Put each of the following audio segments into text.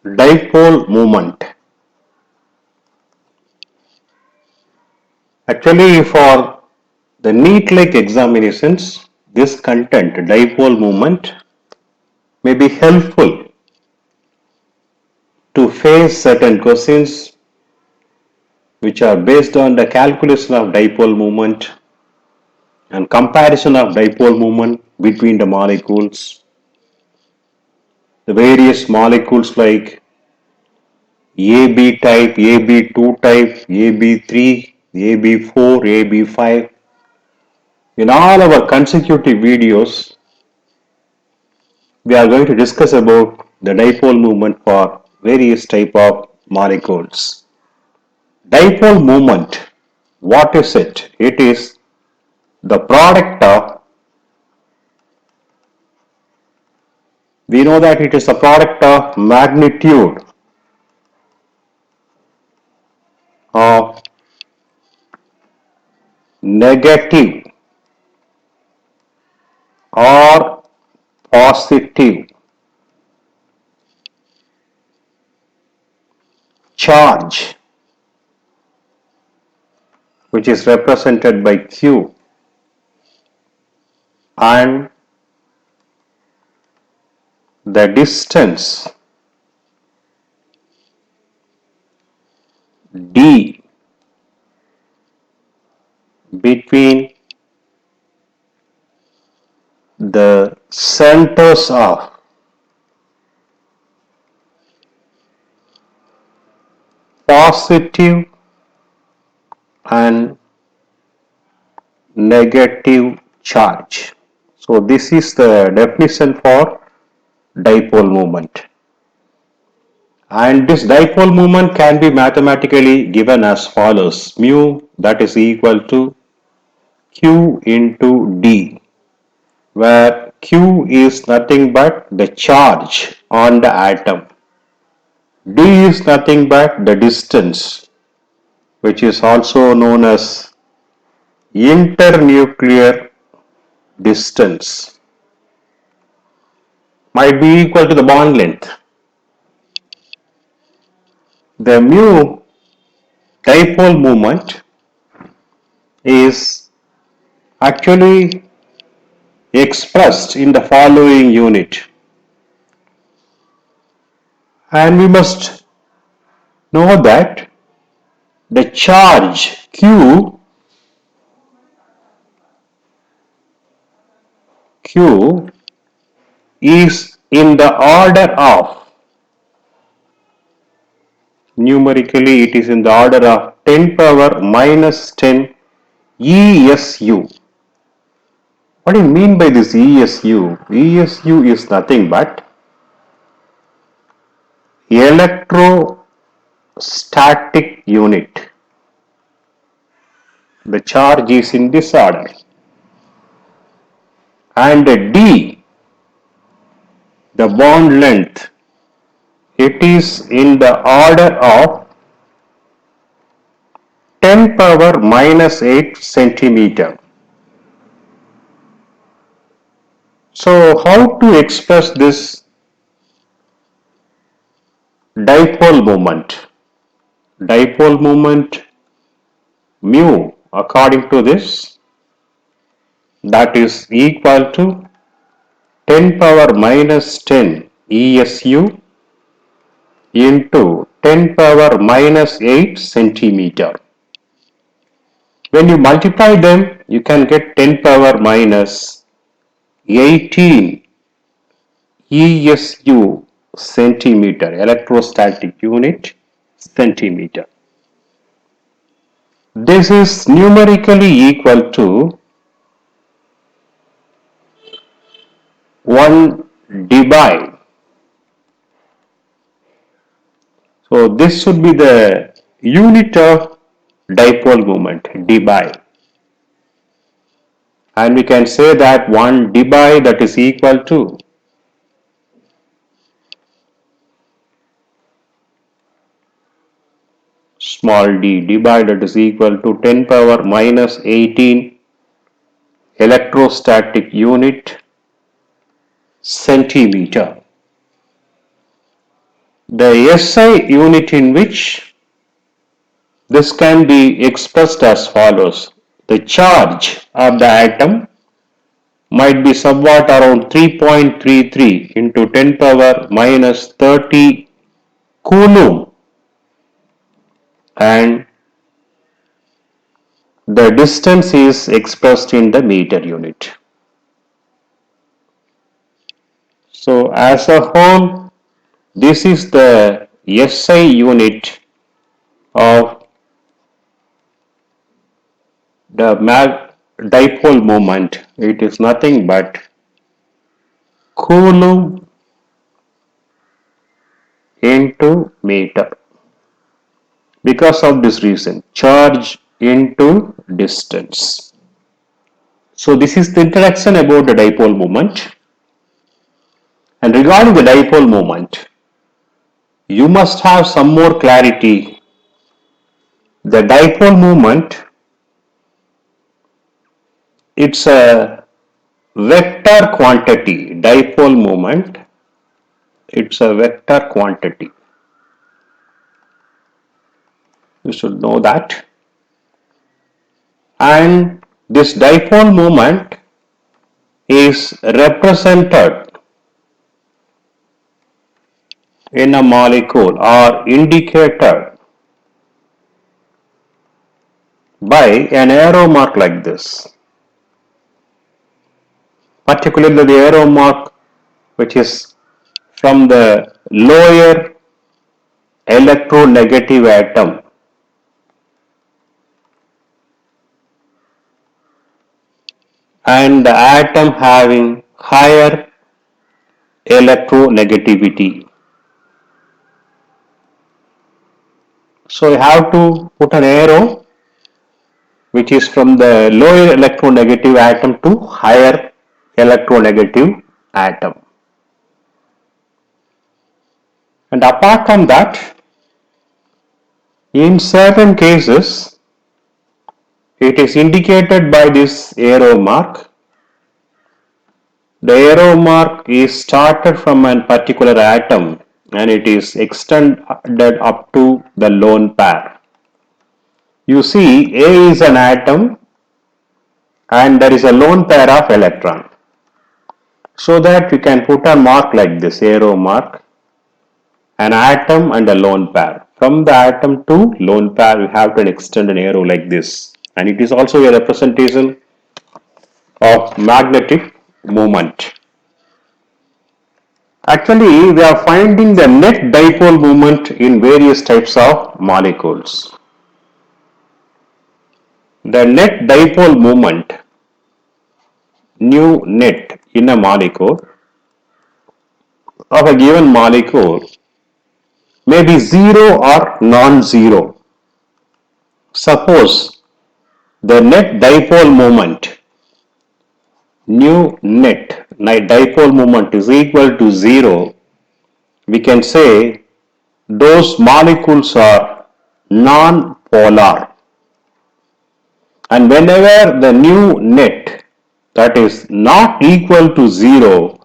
Dipole moment. Actually, for the NEET-like examinations, this content, dipole moment, may be helpful to face certain questions which are based on the calculation of dipole moment and comparison of dipole moment between the molecules, the various molecules like AB type, AB2 type, AB3, AB4, AB5. In all our consecutive videos, we are going to discuss about the dipole moment for various type of molecules. Dipole moment, what is it? It is the product of, we know that it is the product of magnitude of negative or positive charge, which is represented by Q, and the distance d between the centers of positive and negative charge. So this is the definition for dipole moment. And this dipole moment can be mathematically given as follows: mu, that is equal to Q into D, where Q is nothing but the charge on the atom. D is nothing but the distance, which is also known as internuclear distance, might be equal to the bond length. The mu dipole moment is actually expressed in the following unit, and we must know that the charge Q is in the order of, numerically it is in the order of 10 power minus 10 ESU. What do you mean by this ESU? ESU is nothing but electrostatic unit. The charge is in this order. And D, the bond length, it is in the order of 10 power minus 8 centimeter. So how to express this dipole moment? Dipole moment mu, according to this, that is equal to 10 power minus 10 ESU into 10 power minus 8 centimeter. When you multiply them, you can get 10 power minus 18 ESU centimeter, electrostatic unit centimeter. This is numerically equal to 1 dBi. So this should be the unit of dipole moment, dBi. And we can say that 1 dBi, that is equal to small d, dBi, that is equal to 10 power minus 18 electrostatic unit centimeter. The SI unit in which this can be expressed as follows. The charge of the atom might be somewhat around 3.33 into 10 power minus 30 coulomb, and the distance is expressed in the meter unit. So as a whole, this is the SI unit of the dipole moment. It is nothing but coulomb into meter. Because of this reason, charge into distance. So this is the introduction about the dipole moment. And regarding the dipole moment, you must have some more clarity. The dipole moment, it's a vector quantity. Dipole moment, it's a vector quantity. You should know that. And this dipole moment is represented in a molecule or indicated by an arrow mark like this. Particularly the arrow mark which is from the lower electronegative atom, and the atom having higher electronegativity. So you have to put an arrow which is from the lower electronegative atom to higher electronegative atom. And apart from that, in certain cases, it is indicated by this arrow mark. The arrow mark is started from a particular atom and it is extended up to the lone pair. You see, A is an atom and there is a lone pair of electron. So that we can put a mark like this, arrow mark, an atom and a lone pair. From the atom to lone pair, we have to extend an arrow like this. And it is also a representation of magnetic moment. Actually, we are finding the net dipole moment in various types of molecules. The net dipole moment, nu net, in a molecule of a given molecule may be zero or non-zero. Suppose the net dipole moment, nu net dipole moment is equal to zero, we can say those molecules are non-polar. And whenever the nu net, that is not equal to zero,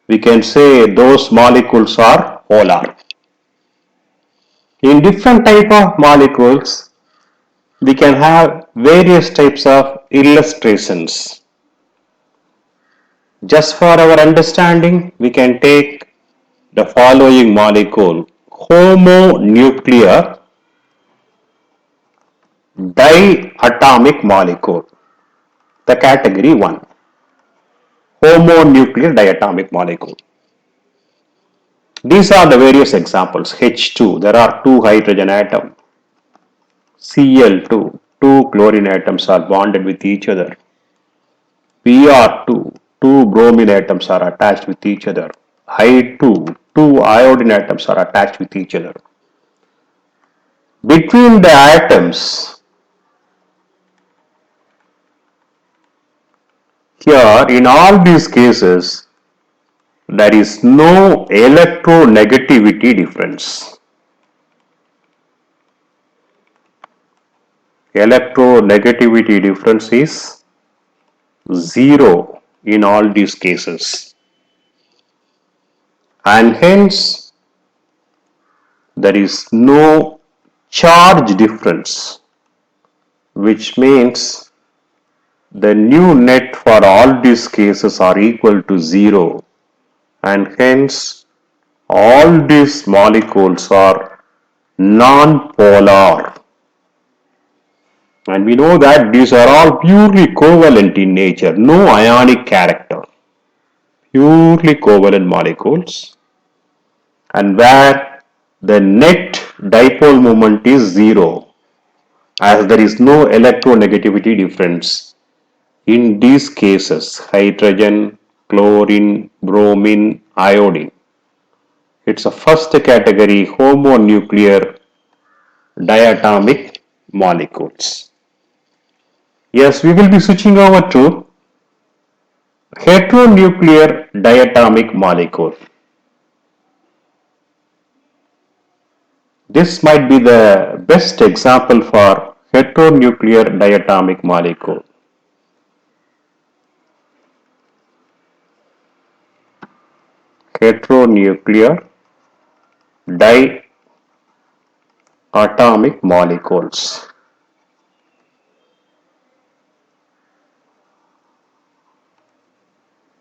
we can say those molecules are polar. In different type of molecules, we can have various types of illustrations. Just for our understanding, we can take the following molecule: homonuclear diatomic molecule, the category 1. Homonuclear diatomic molecule. These are the various examples. H2, there are two hydrogen atoms. Cl2, two chlorine atoms are bonded with each other. Br2, two bromine atoms are attached with each other. I2, two iodine atoms are attached with each other. Between the atoms, here in all these cases, there is no electronegativity difference. Electronegativity difference is zero in all these cases. And hence, there is no charge difference, which means the new net for all these cases are equal to 0, and hence all these molecules are non-polar. And we know that these are all purely covalent in nature, no ionic character, purely covalent molecules, and where the net dipole moment is 0, as there is no electronegativity difference in these cases: hydrogen, chlorine, bromine, iodine. It's a first category homonuclear diatomic molecules. Yes, we will be switching over to heteronuclear diatomic molecule. This might be the best example for heteronuclear diatomic molecule. Heteronuclear diatomic molecules.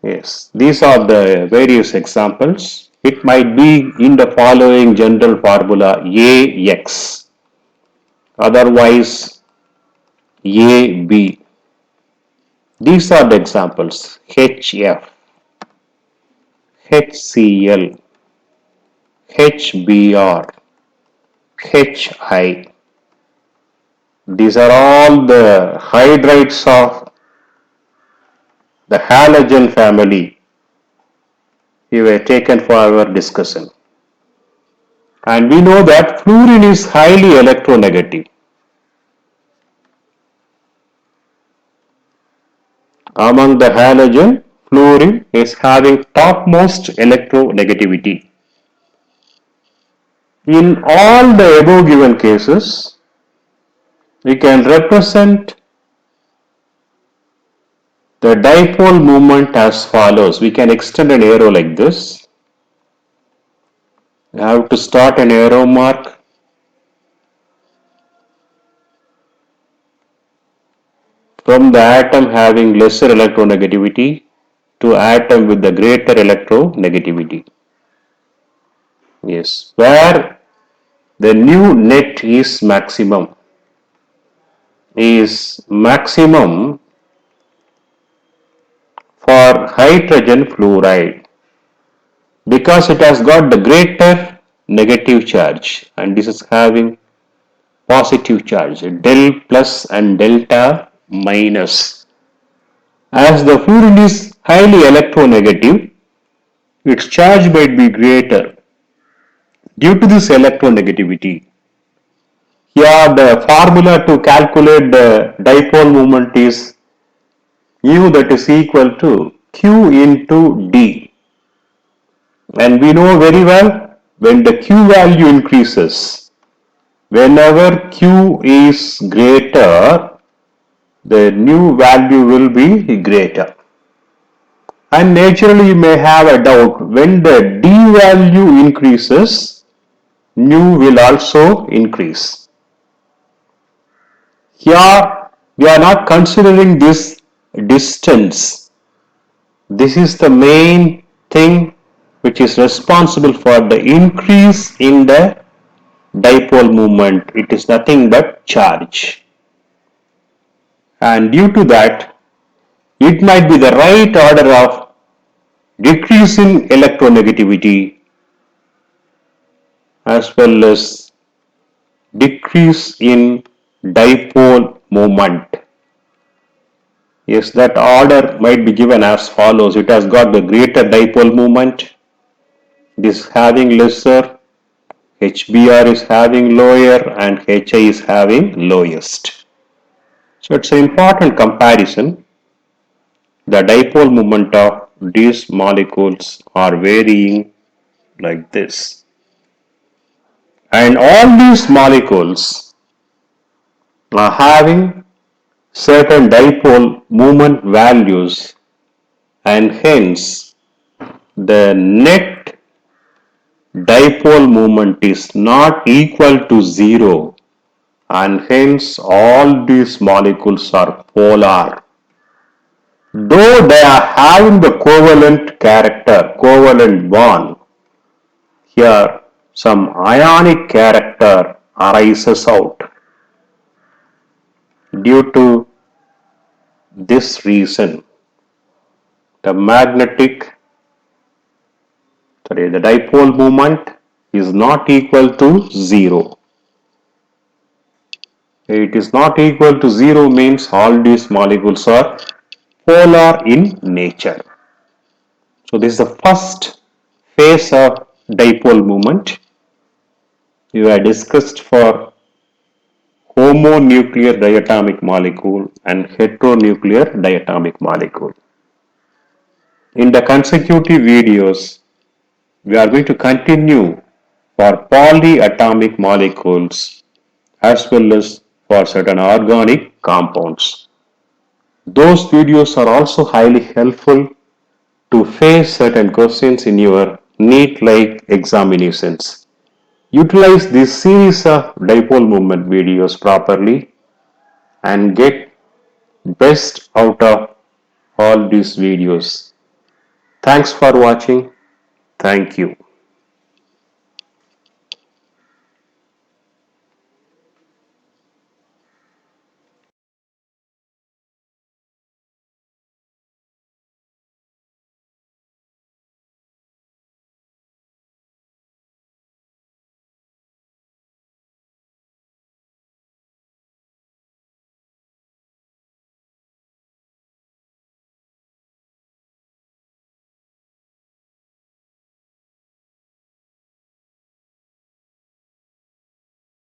Yes, these are the various examples. It might be in the following general formula: AX, otherwise AB. These are the examples: HF, HCl, HBr, HI. These are all the hydrides of the halogen family we were taken for our discussion. And we know that fluorine is highly electronegative. Among the halogen, fluorine is having topmost electronegativity. In all the above given cases, we can represent the dipole moment as follows. We can extend an arrow like this. We have to start an arrow mark. From the atom having lesser electronegativity to atom with the greater electronegativity. Yes, where the new net is maximum for hydrogen fluoride, because it has got the greater negative charge, and this is having positive charge, del plus and delta minus. As the fluorine is highly electronegative, its charge might be greater due to this electronegativity. Here the formula to calculate the dipole moment is mu, that is equal to Q into D. And we know very well, when the Q value increases, whenever Q is greater, the nu value will be greater. And naturally you may have a doubt, when the D value increases, nu will also increase. Here we are not considering this distance. This is the main thing which is responsible for the increase in the dipole moment. It is nothing but charge. And due to that, it might be the right order of decrease in electronegativity as well as decrease in dipole moment. Yes, that order might be given as follows. It has got the greater dipole moment, this having lesser, HBr is having lower, and HI is having lowest. So it's an important comparison. The dipole moment of these molecules are varying like this. And all these molecules are having certain dipole moment values, and hence the net dipole moment is not equal to zero, and hence all these molecules are polar. Though they are having the covalent character, covalent bond, here some ionic character arises out. Due to this reason, the dipole moment is not equal to zero. It is not equal to zero means all these molecules are polar in nature. So this is the first phase of dipole moment. We have discussed for homonuclear diatomic molecule and heteronuclear diatomic molecule. In the consecutive videos, we are going to continue for polyatomic molecules as well as for certain organic compounds. Those videos are also highly helpful to face certain questions in your NEET-like examinations. Utilize this series of dipole moment videos properly and get best out of all these videos. Thanks for watching. Thank you.